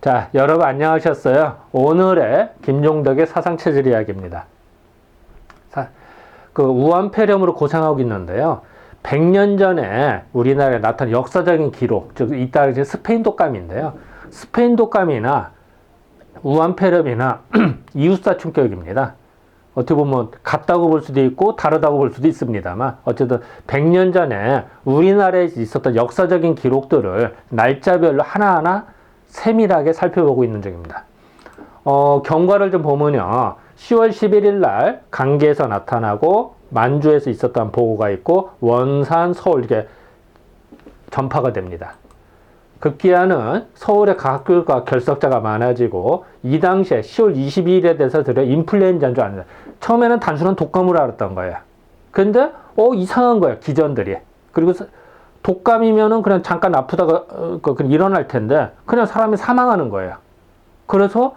자, 여러분 안녕하셨어요? 오늘의 김종덕의 사상체질 이야기입니다. 그 우한폐렴으로 고생하고 있는데요. 100년 전에 우리나라에 나타난 역사적인 기록, 즉 이따 스페인 독감인데요. 스페인 독감이나 우한폐렴이나 이웃사촌격입니다. 어떻게 보면 같다고 볼 수도 있고 다르다고 볼 수도 있습니다만 어쨌든 100년 전에 우리나라에 있었던 역사적인 기록들을 날짜별로 하나하나 세밀하게 살펴보고 있는 중입니다. 경과를 좀 보면요. 10월 11일 날 강계에서 나타나고 만주에서 있었던 보고가 있고 원산, 서울 이렇게 전파가 됩니다. 급기야는 서울의 각 학교가 결석자가 많아지고 이 당시에 10월 22일에 대해서 들어 인플루엔자인 줄 아는데 처음에는 단순한 독감으로 알았던 거예요. 근데 이상한 거예요. 기전들이. 그리고 독감이면은 그냥 잠깐 아프다가 그냥 일어날 텐데 그냥 사람이 사망하는 거예요. 그래서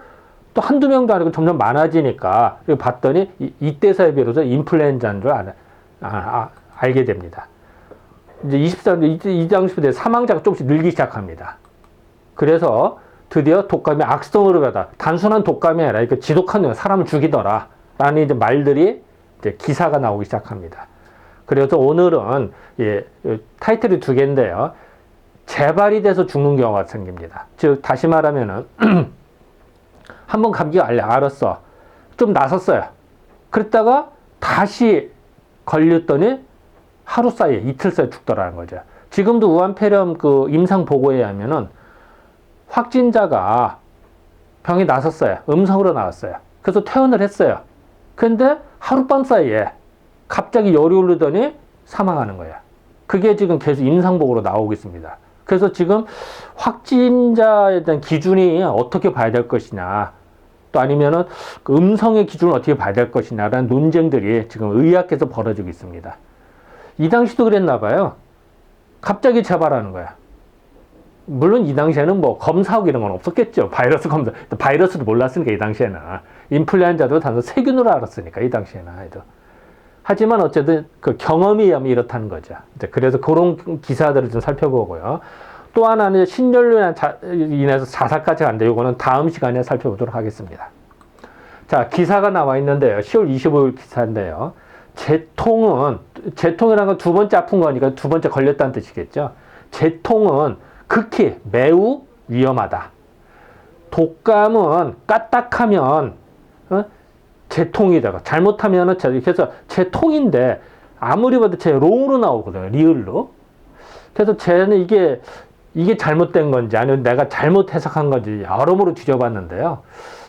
또 한두 명도 아니고 점점 많아지니까 봤더니 이때서야 비로소 인플루엔자인 줄 알게 됩니다. 이제 24년 이 당시부터 사망자가 조금씩 늘기 시작합니다. 그래서 드디어 독감이 악성으로 가다. 단순한 독감이 아니라 이렇게 지독한 사람을 죽이더라. 라는 이제 말들이 이제 기사가 나오기 시작합니다. 그래서 오늘은 타이틀이 두 개인데요. 재발이 돼서 죽는 경우가 생깁니다. 즉 다시 말하면은 한번 감기가 알았어. 좀 나섰어요. 그랬다가 다시 걸렸더니 하루 사이에 이틀 사이에 죽더라는 거죠. 지금도 우한폐렴 그 임상 보고에 하면은 확진자가 병이 나섰어요. 음성으로 나왔어요. 그래서 퇴원을 했어요. 근데 하룻밤 사이에 갑자기 열이 오르더니 사망하는 거예요. 그게 지금 계속 임상보고로 나오고 있습니다. 그래서 지금 확진자에 대한 기준이 어떻게 봐야 될 것이냐, 또 아니면은 그 음성의 기준을 어떻게 봐야 될 것이냐라는 논쟁들이 지금 의학계에서 벌어지고 있습니다. 이 당시도 그랬나 봐요. 갑자기 재발하는 거야. 물론 이 당시에는 뭐 검사하고 이런 건 없었겠죠. 바이러스 검사, 바이러스도 몰랐으니까 이 당시에는. 인플루엔자도 단순 세균으로 알았으니까 이 당시에는. 하지만 어쨌든 그 경험이 이렇다는 거죠. 그래서 그런 기사들을 좀 살펴보고요. 또 하나는 신연료로 인해서 자살까지 간다. 이거는 다음 시간에 살펴보도록 하겠습니다. 자, 기사가 나와 있는데요. 10월 25일 기사인데요. 재통이라는 건 두 번째 아픈 거니까 두 번째 걸렸다는 뜻이겠죠. 재통은 극히 매우 위험하다. 독감은 까딱하면 재통이 되고 잘못하면은 그래서 재통인데 아무리 봐도 재롱으로 나오거든요. 리을로. 그래서 쟤는 이게 잘못된 건지 아니면 내가 잘못 해석한 건지 여러모로 뒤져봤는데요.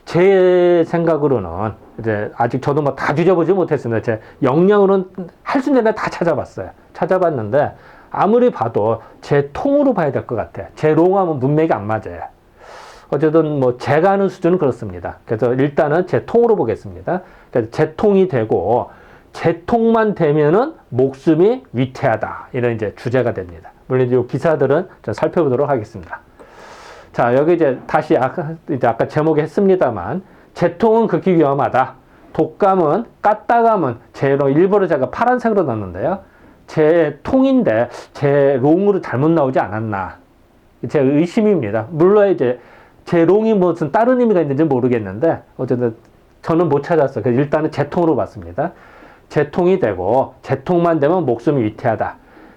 제 생각으로는 이제 아직 저도 뭐 다 뒤져보지 못했습니다. 제 역량으로는 할 수 있는 데는 다 찾아봤어요. 찾아봤는데 아무리 봐도 제 통으로 봐야 될 것 같아요. 제 롱하면 문맥이 안 맞아요. 어쨌든 뭐 제가 아는 수준은 그렇습니다. 그래서 일단은 제 통으로 보겠습니다. 그래서 제 통이 되고 제 통만 되면은 목숨이 위태하다. 이런 이제 주제가 됩니다. 물론 이 기사들은 좀 살펴보도록 하겠습니다. 자, 여기 이제 다시 아까 제목에 했습니다만, 재통은 극히 위험하다. 독감은 까딱하면 일부러 제가 파란색으로 넣었는데요. 재통인데 재롱으로 잘못 나오지 않았나. 제 의심입니다. 물론 이제 재롱이 무슨 다른 의미가 있는지 모르겠는데, 어쨌든 저는 못 찾았어요. 그래서 일단은 재통으로 봤습니다. 재통이 되고, 재통만 되면 목숨이 위태하다.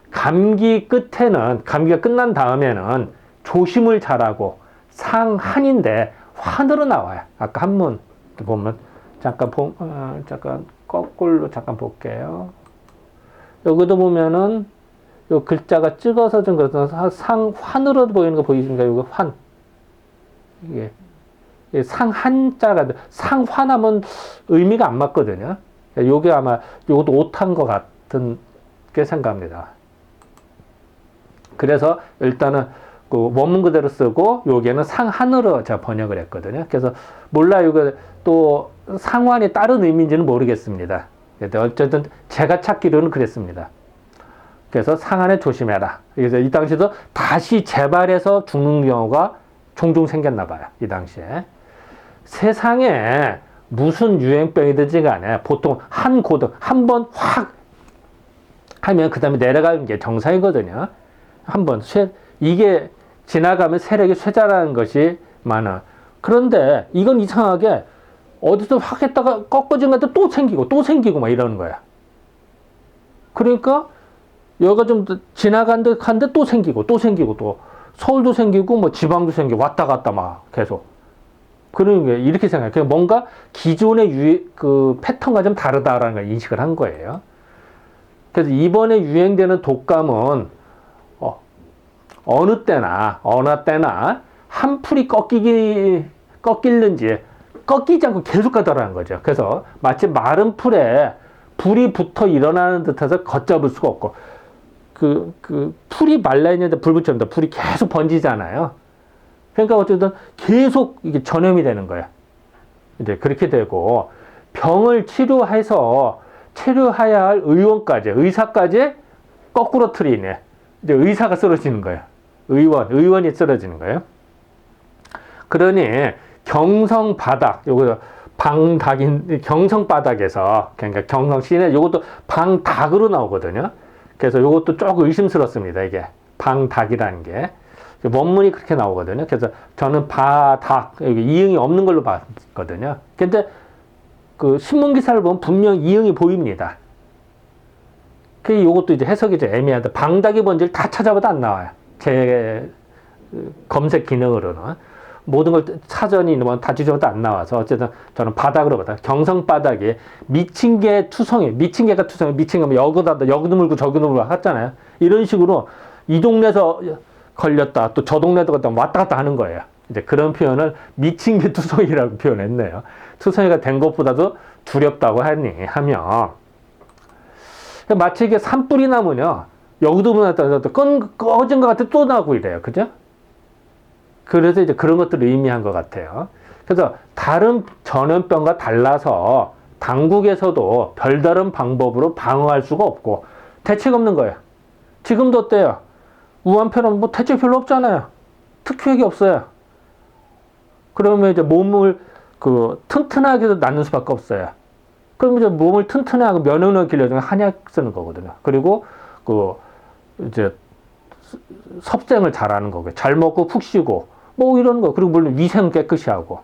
감기가 끝난 다음에는 조심을 잘하고 상한인데 환으로 나와요. 아까 한문 보면 잠깐 거꾸로 잠깐 볼게요. 여기도 보면은 요 글자가 찍어서 좀 그래서 상환으로 보이는 거 보이십니까? 여기 환. 이게 상한자가 상환하면 의미가 안 맞거든요. 요게 아마 요것도 오탄 것 같은 게 생각합니다. 그래서 일단은 그 원문 그대로 쓰고 여기에는 상한으로 제가 번역을 했거든요. 그래서 몰라요. 이거 또 상환이 다른 의미인지는 모르겠습니다. 어쨌든 제가 찾기로는 그랬습니다. 그래서 상한에 조심해라. 그래서 이 당시도 다시 재발해서 죽는 경우가 종종 생겼나 봐요. 이 당시에. 세상에 무슨 유행병이든지 간에 보통 한 번 확 하면 그 다음에 내려가는 게 정상이거든요. 한번 이게 지나가면 세력이 쇠자라는 것이 많아. 그런데 이건 이상하게 어디서 확 했다가 꺾어진 것도 또 생기고 또 생기고 막 이러는 거야. 그러니까 여기가 좀 지나간 듯 한데 또 생기고 또 생기고 또 서울도 생기고 뭐 지방도 생기고 왔다 갔다 막 계속. 그런 게 이렇게 생각해요. 그냥 뭔가 기존의 그 패턴과 좀 다르다라는 걸 인식을 한 거예요. 그래서 이번에 유행되는 독감은 어느 때나 한 풀이 꺾이는지 꺾이지 않고 계속 가더라는 거죠. 그래서 마치 마른 풀에 불이 붙어 일어나는 듯해서 걷잡을 수가 없고 그 풀이 말라 있는데 불 붙였는데 불이 계속 번지잖아요. 그러니까 어쨌든 계속 이게 전염이 되는 거예요. 이제 그렇게 되고 병을 치료해야 할 의사까지 거꾸로 틀리네. 이제 의사가 쓰러지는 거예요. 의원이 쓰러지는 거예요. 그러니 경성바닥, 요거 경성바닥에서, 그러니까 경성시내 요것도 방닭으로 나오거든요. 그래서 요것도 조금 의심스럽습니다. 이게 방닭이라는 게. 원문이 그렇게 나오거든요. 그래서 저는 바닭, 여기 이응이 없는 걸로 봤거든요. 근데 그 신문 기사를 보면 분명 이응이 보입니다. 그 요것도 이제 해석이 좀 애매한데 방닭이 뭔지를 다 찾아봐도 안 나와요. 제 검색 기능으로는 모든 걸 사전이 뭐 다 뒤져봐도 안 나와서 어쨌든 저는 바닥으로 봤다. 경성 바닥에 미친 개가 투성이 미친 거 여기도 물고 저기도 물고 하잖아요. 이런 식으로 이 동네에서 걸렸다 또 저 동네도 왔다 갔다 하는 거예요. 이제 그런 표현을 미친 개 투성이라고 표현했네요. 투성이가 된 것보다도 두렵다고 하면 마치 이게 산불이 나면요 여기도 문화다 꺼진 것 같아 또 나고 이래요. 그죠? 그래서 이제 그런 것들을 의미한 것 같아요. 그래서 다른 전염병과 달라서 당국에서도 별다른 방법으로 방어할 수가 없고 대책 없는 거예요. 지금도 어때요? 우한폐렴 뭐 대책 별로 없잖아요. 특효약이 없어요. 그러면 이제 몸을 튼튼하게 낳는 수밖에 없어요. 그럼 이제 몸을 튼튼하고 면역력 길러주는 한약 쓰는 거거든요. 그리고 이제 섭생을 잘하는 거고요. 잘 먹고 푹 쉬고 뭐 이런 거. 그리고 물론 위생 깨끗이 하고.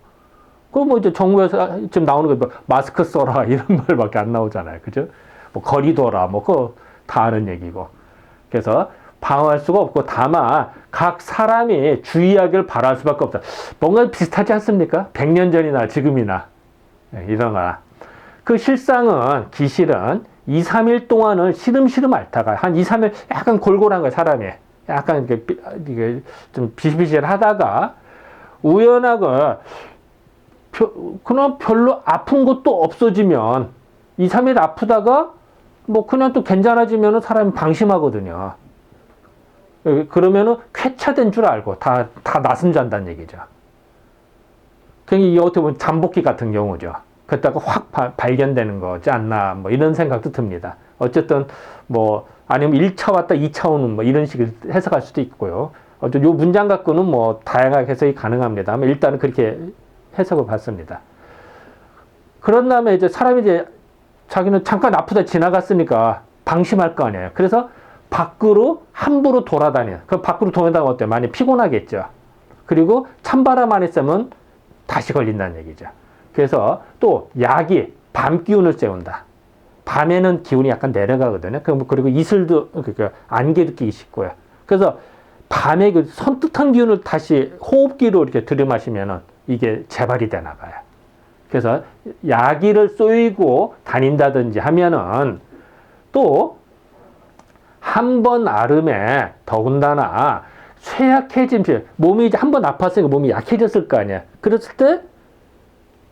그럼 뭐 이제 정부에서 지금 나오는 게 뭐 마스크 써라 이런 말밖에 안 나오잖아요. 그죠? 뭐 거리 둬라 뭐 그거 다 아는 얘기고. 그래서 방어할 수가 없고 다만 각 사람이 주의하길 바랄 수밖에 없다. 뭔가 비슷하지 않습니까? 100년 전이나 지금이나 이런 거나. 그 실상은 기실은 2, 3일 동안은 시름시름 앓다가 한 2, 3일 약간 골골한 거예요. 사람이. 약간 이게 좀 비실비실하다가 우연하게 그냥 별로 아픈 것도 없어지면 2, 3일 아프다가 뭐 그냥 또 괜찮아지면 사람이 방심하거든요. 그러면은 쾌차된 줄 알고 다 낯은 잔다는 얘기죠. 그게 이게 어떻게 보면 잠복기 같은 경우죠. 그랬다가 확 발견되는 거지 않나 뭐 이런 생각도 듭니다. 어쨌든 뭐 아니면 1차 왔다 2차 오는 뭐 이런 식으로 해석할 수도 있고요. 어쨌든 요 문장 갖고는 뭐 다양하게 해석이 가능합니다만 일단은 그렇게 해석을 받습니다. 그런 다음에 이제 사람이 이제 자기는 잠깐 아프다 지나갔으니까 방심할 거 아니에요. 그래서 밖으로 함부로 돌아다녀. 그럼 밖으로 돌아다니면 어때요? 많이 피곤하겠죠. 그리고 찬바람 안에 있으면 다시 걸린다는 얘기죠. 그래서 또 약이 밤 기운을 쐬운다. 밤에는 기운이 약간 내려가거든요. 그리고 이슬도, 그러니까 안개도 끼기 쉽고요. 그래서 밤에 그 선뜻한 기운을 다시 호흡기로 이렇게 들이마시면은 이게 재발이 되나 봐요. 그래서 약이를 쏘이고 다닌다든지 하면은 또 한 번 앓음에 더군다나 쇠약해진 피, 몸이 이제 한 번 아팠으니까 몸이 약해졌을 거 아니야. 그랬을 때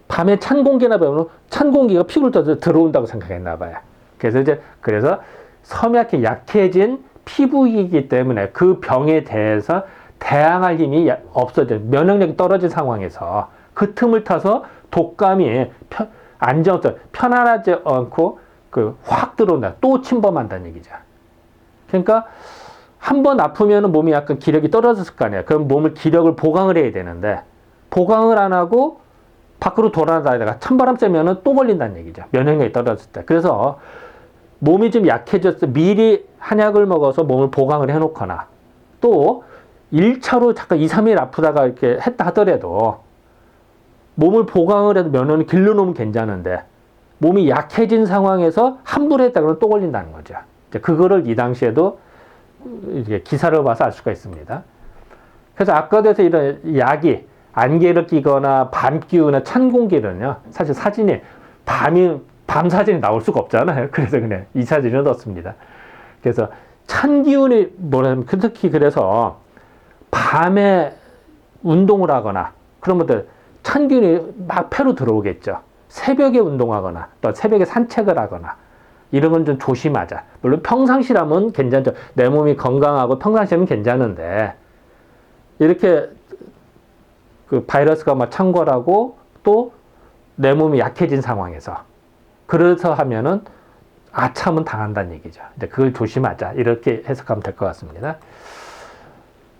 밤에 찬 공기나 보면 찬 공기가 피부를 떠서 들어온다고 생각했나 봐요. 그래서 섬약해 약해진 피부이기 때문에 그 병에 대해서 대항할 힘이 없어져 면역력이 떨어진 상황에서 그 틈을 타서 독감이 편안하지 않고 확 들어온다. 또 침범한다는 얘기죠. 그러니까 한 번 아프면 몸이 약간 기력이 떨어졌을 거 아니에요. 그럼 몸을 기력을 보강을 해야 되는데 보강을 안 하고 밖으로 돌아다니다가 찬바람 쐬면은 또 걸린다는 얘기죠. 면역력이 떨어졌을 때. 그래서 몸이 좀 약해졌을 때 미리 한약을 먹어서 몸을 보강을 해놓거나 또 1차로 잠깐 2, 3일 아프다가 이렇게 했다 하더라도 몸을 보강을 해도 면역을 길러놓으면 괜찮은데 몸이 약해진 상황에서 함부로 했다 그러면 또 걸린다는 거죠. 그거를 이 당시에도 이제 기사를 봐서 알 수가 있습니다. 그래서 아까도 해서 이런 약이 안개를 끼거나 밤 기운이나 찬 공기는요, 사실 사진이 밤 사진이 나올 수가 없잖아요. 그래서 그냥 이 사진을 넣었습니다. 그래서 찬 기운이 뭐냐면 특히 그래서 밤에 운동을 하거나 그런 것들 찬 기운이 막 폐로 들어오겠죠. 새벽에 운동하거나 또 새벽에 산책을 하거나 이런 건 좀 조심하자. 물론 평상시라면 괜찮죠. 내 몸이 건강하고 평상시라면 괜찮은데 이렇게 그 바이러스가 막 창궐하고 또 내 몸이 약해진 상황에서 그래서 하면은 아참은 당한다는 얘기죠. 이제 그걸 조심하자. 이렇게 해석하면 될 것 같습니다.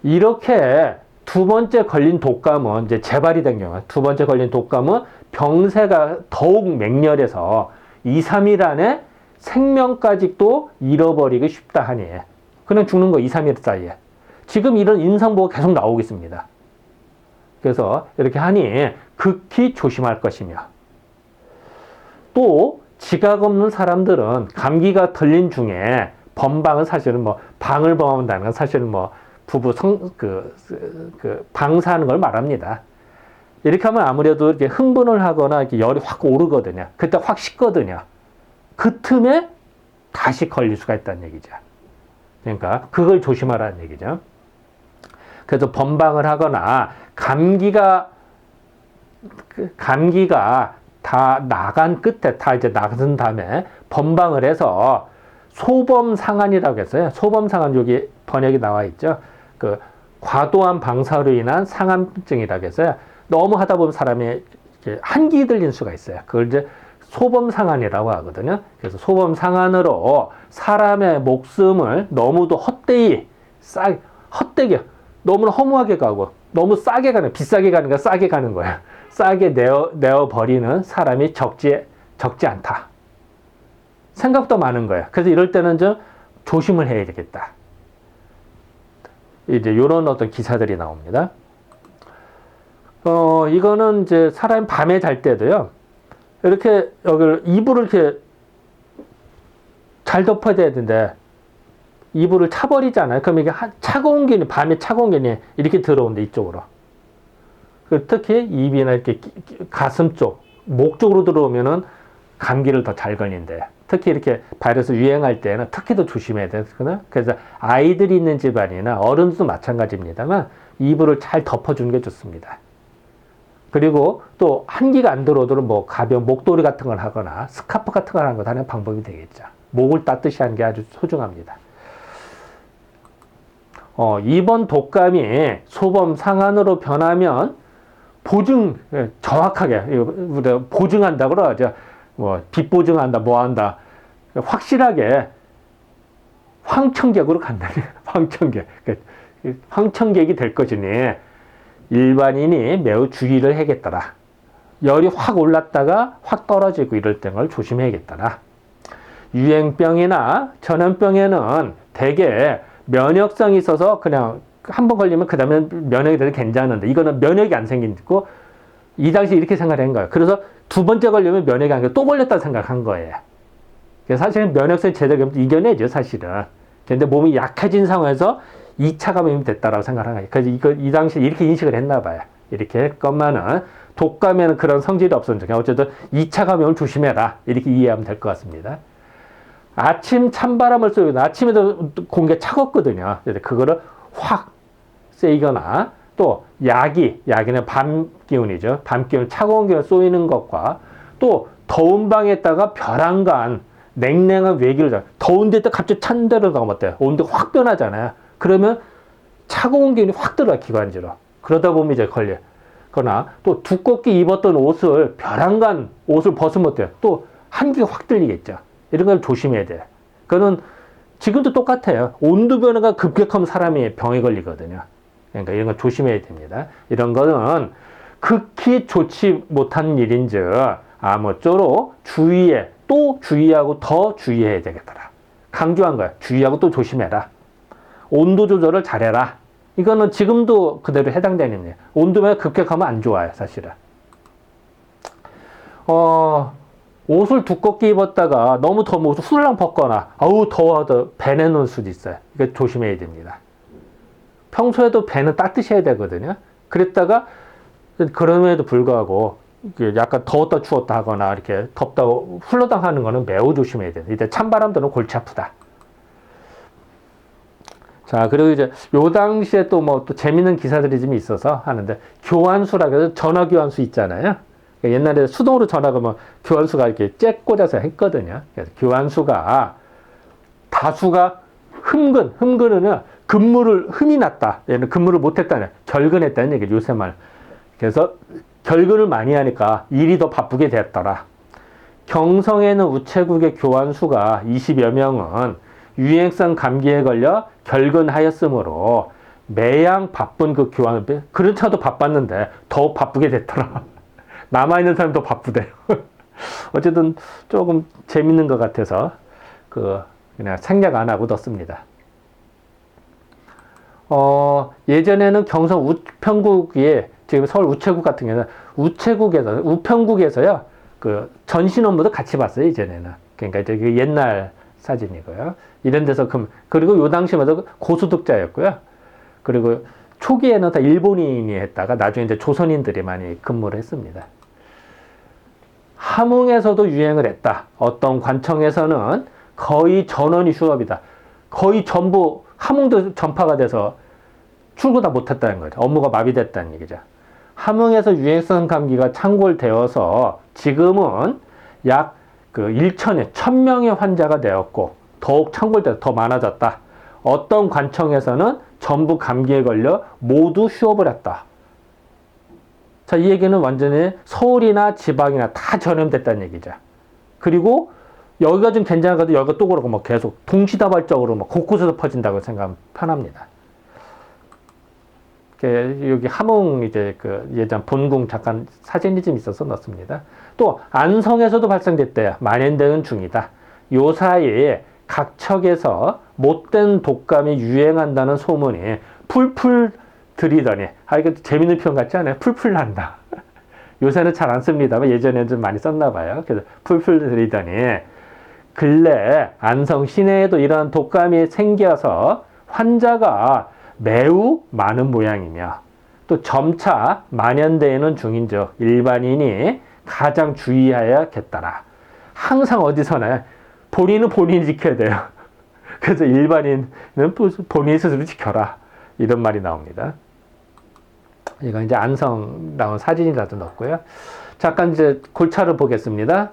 이렇게 두 번째 걸린 독감은 이제 재발이 된 경우, 두 번째 걸린 독감은 병세가 더욱 맹렬해서 2, 3일 안에 생명까지도 잃어버리기 쉽다 하니 그냥 죽는 거 2, 3일 사이에. 지금 이런 임상보고가 계속 나오고 있습니다. 그래서 이렇게 하니 극히 조심할 것이며 또 지각 없는 사람들은 감기가 들린 중에 범방은 사실은 뭐 방을 범한다는 건 사실은 뭐 부부 방사하는 걸 말합니다. 이렇게 하면 아무래도 이렇게 흥분을 하거나 이렇게 열이 확 오르거든요. 그때 확 식거든요. 그 틈에 다시 걸릴 수가 있다는 얘기죠. 그러니까 그걸 조심하라는 얘기죠. 그래서 범방을 하거나 감기가 다 나간 끝에 다 이제 나간 다음에 범방을 해서 소범상환이라고 했어요. 소범상환 여기 번역이 나와 있죠. 그 과도한 방사로 인한 상함증이라고 했어요. 너무 하다 보면 사람이 한기 들린 수가 있어요. 그걸 이제 소범상환이라고 하거든요. 그래서 소범상환으로 사람의 목숨을 너무도 헛되게 너무나 허무하게 가고 너무 싸게 가는, 비싸게 가는 거 싸게 가는 거예요. 싸게 내어버리는 사람이 적지 않다. 생각도 많은 거예요. 그래서 이럴 때는 좀 조심을 해야 되겠다. 이제 요런 어떤 기사들이 나옵니다. 이거는 이제 사람이 밤에 잘 때도요. 이렇게 여기를 이불을 이렇게 잘 덮어야 되는데 이불을 차버리잖아요. 그럼 이게 차가운 기운이 밤에 차가운 기운이 이렇게 들어온대 이쪽으로. 특히 입이나 이렇게 가슴 쪽, 목 쪽으로 들어오면은 감기를 더 잘 걸린대. 특히 이렇게 바이러스 유행할 때는 특히 더 조심해야 되거든요. 그래서 아이들이 있는 집안이나 어른도 마찬가지입니다만 이불을 잘 덮어주는 게 좋습니다. 그리고 또 한기가 안 들어오도록 뭐 가벼운 목도리 같은 걸 하거나 스카프 같은 걸 하는 것 하는 방법이 되겠죠. 목을 따뜻이 하는 게 아주 소중합니다. 이번 독감이 소범 상환으로 변하면 정확하게, 우리가 보증한다 그러죠. 뭐, 빚보증한다, 뭐 한다. 확실하게 황청객으로 간다니, 황청객. 황청객이 될 것이니 일반인이 매우 주의를 해야겠더라. 열이 확 올랐다가 확 떨어지고 이럴 때를 조심해야겠더라. 유행병이나 전염병에는 대개 면역성이 있어서 그냥 한번 걸리면 그 다음에 면역이 돼도 괜찮은데 이거는 면역이 안 생기고 이 당시 이렇게 생각한 거예요. 그래서 두 번째 걸리면 면역이 안 생기고 또 걸렸다고 생각한 거예요. 그래서 사실은 면역성이 제대로 이겨내죠, 사실은. 근데 몸이 약해진 상황에서 2차 감염이 됐다라고 생각한 거예요. 그래서 이 당시에 이렇게 인식을 했나 봐요. 이렇게 했건만은 독감에는 그런 성질이 없었는데 어쨌든 2차 감염을 조심해라. 이렇게 이해하면 될 것 같습니다. 아침 찬바람을 쏘고 아침에도 공기가 차갑거든요. 그거를 확 쐬거나 또 야기는 밤 기운이죠. 밤 기운, 차가운 기운 쏘이는 것과 또 더운 방에다가 벼랑간 냉랭한 외기를 더운 데다 갑자기 찬 데로 가면 어때요? 온도가 확 변하잖아요. 그러면 차가운 기운이 확 들어가 기관지로. 그러다 보면 이제 걸려. 거나 또 두껍게 입었던 옷을 벼랑간 옷을 벗으면 어때요? 또 한기가 확 들리겠죠. 이런 걸 조심해야 돼요. 그거는 지금도 똑같아요. 온도 변화가 급격하면 사람이 병에 걸리거든요. 그러니까 이런 걸 조심해야 됩니다. 이런 거는 극히 좋지 못한 일인즉 아무쪼록 또 주의하고 더 주의해야 되겠더라. 강조한 거야. 주의하고 또 조심해라. 온도 조절을 잘해라. 이거는 지금도 그대로 해당되는 거예요. 온도가 급격하면 안 좋아요, 사실은. 옷을 두껍게 입었다가 너무 더우면 옷을 후들랑 벗거나, 아우, 더워도 배 내놓을 수도 있어요. 이거 조심해야 됩니다. 평소에도 배는 따뜻해야 되거든요. 그랬다가, 그럼에도 불구하고, 약간 더웠다 추웠다 하거나, 이렇게 덥다고 훌러당 하는 거는 매우 조심해야 돼요. 이때 찬바람 들면 골치 아프다. 자, 그리고 이제 요 당시에 또 뭐 또 재밌는 기사들이 좀 있어서 하는데, 교환수라고 해서 전화 교환수 있잖아요. 옛날에 수동으로 전화가 뭐 교환수가 이렇게 잭 꽂아서 했거든요. 그래서 교환수가 다수가 흠근은 흠이 났다. 얘는 근무를 못했다는, 결근했다는 얘기죠. 요새 말. 그래서 결근을 많이 하니까 일이 더 바쁘게 됐더라. 경성에는 우체국의 교환수가 20여 명은 유행성 감기에 걸려 결근하였으므로 매양 바쁜 그 교환, 그런 차도 바빴는데 더 바쁘게 됐더라. 남아있는 사람이 더 바쁘대요. 어쨌든 조금 재밌는 것 같아서 그냥 생략 안 하고 넣습니다. 예전에는 경성 우편국에, 지금 서울 우체국 같은 경우는 우편국에서요, 그 전신 업무도 같이 봤어요, 이전에는. 그러니까 이제 그 옛날 사진이고요. 이런 데서 그리고 요 당시만 해도 고소득자였고요. 그리고 초기에는 다 일본인이 했다가 나중에 이제 조선인들이 많이 근무를 했습니다. 함흥에서도 유행을 했다. 어떤 관청에서는 거의 전원이 휴업이다. 거의 전부 함흥도 전파가 돼서 출근 다 못했다는 거죠. 업무가 마비됐다는 얘기죠. 함흥에서 유행성 감기가 창궐되어서 지금은 약 1000명의 환자가 되었고 더욱 창궐돼서 더 많아졌다. 어떤 관청에서는 전부 감기에 걸려 모두 휴업을 했다. 자, 이 얘기는 완전히 서울이나 지방이나 다 전염됐다는 얘기죠. 그리고 여기가 좀 괜찮아도 여기가 또 그러고 뭐 계속 동시다발적으로 뭐 곳곳에서 퍼진다고 생각하면 편합니다. 여기 함흥 이제 예전 본궁 잠깐 사진이 좀 있어서 넣습니다. 또 안성에서도 발생됐대요. 만연되는 중이다. 요 사이에 각 척에서 못된 독감이 유행한다는 소문이 풀풀 들이더니, 이거 재밌는 표현 같지 않아요? 풀풀 난다. 요새는 잘 안 씁니다만 예전에는 좀 많이 썼나 봐요. 그래서 풀풀 들이더니 근래 안성 시내에도 이러한 독감이 생겨서 환자가 매우 많은 모양이며 또 점차 만연되는 중인즉 일반인이 가장 주의해야겠더라. 항상 어디서나 본인은 본인이 지켜야 돼요. 그래서 일반인은 본인 스스로 지켜라. 이런 말이 나옵니다. 이거 이제 안성 나온 사진이라도 넣었고요. 잠깐 이제 골차를 보겠습니다.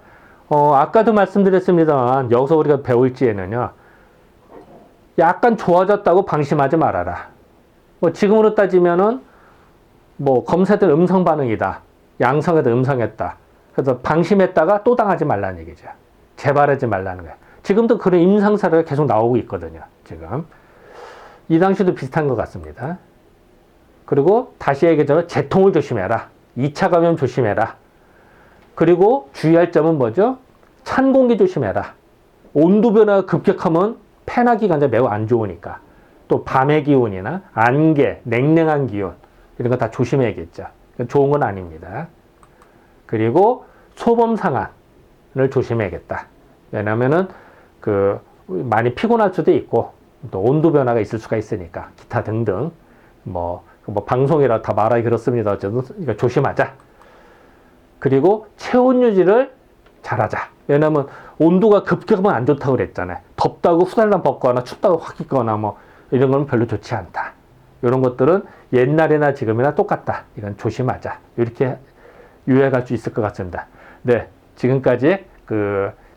아까도 말씀드렸습니다만 여기서 우리가 배울지에는요, 약간 좋아졌다고 방심하지 말아라. 뭐 지금으로 따지면은 뭐 검사들 음성 반응이다. 양성에도 음성했다. 그래서 방심했다가 또 당하지 말라는 얘기죠. 재발하지 말라는 거예요. 지금도 그런 임상 사례가 계속 나오고 있거든요. 지금 이 당시도 비슷한 것 같습니다. 그리고 다시 얘기하자면 재통을 조심해라. 2차 감염 조심해라. 그리고 주의할 점은 뭐죠? 찬 공기 조심해라. 온도 변화가 급격하면 폐나기가 매우 안 좋으니까. 또 밤의 기온이나 안개, 냉랭한 기온 이런 거 다 조심해야겠죠. 좋은 건 아닙니다. 그리고 소범 상환을 조심해야겠다. 왜냐면은 많이 피곤할 수도 있고 또 온도 변화가 있을 수가 있으니까 기타 등등 뭐 방송이라 다 말하기 그렇습니다. 어쨌든 이거 조심하자. 그리고 체온 유지를 잘하자. 왜냐면 온도가 급격하면 안 좋다고 그랬잖아요. 덥다고 후달랑 벗거나 춥다고 확 입거나 뭐 이런 건 별로 좋지 않다. 이런 것들은 옛날이나 지금이나 똑같다. 이건 조심하자. 이렇게 유의할 수 있을 것 같습니다. 네, 지금까지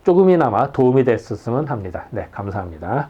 조금이나마 도움이 됐었으면 합니다. 네, 감사합니다.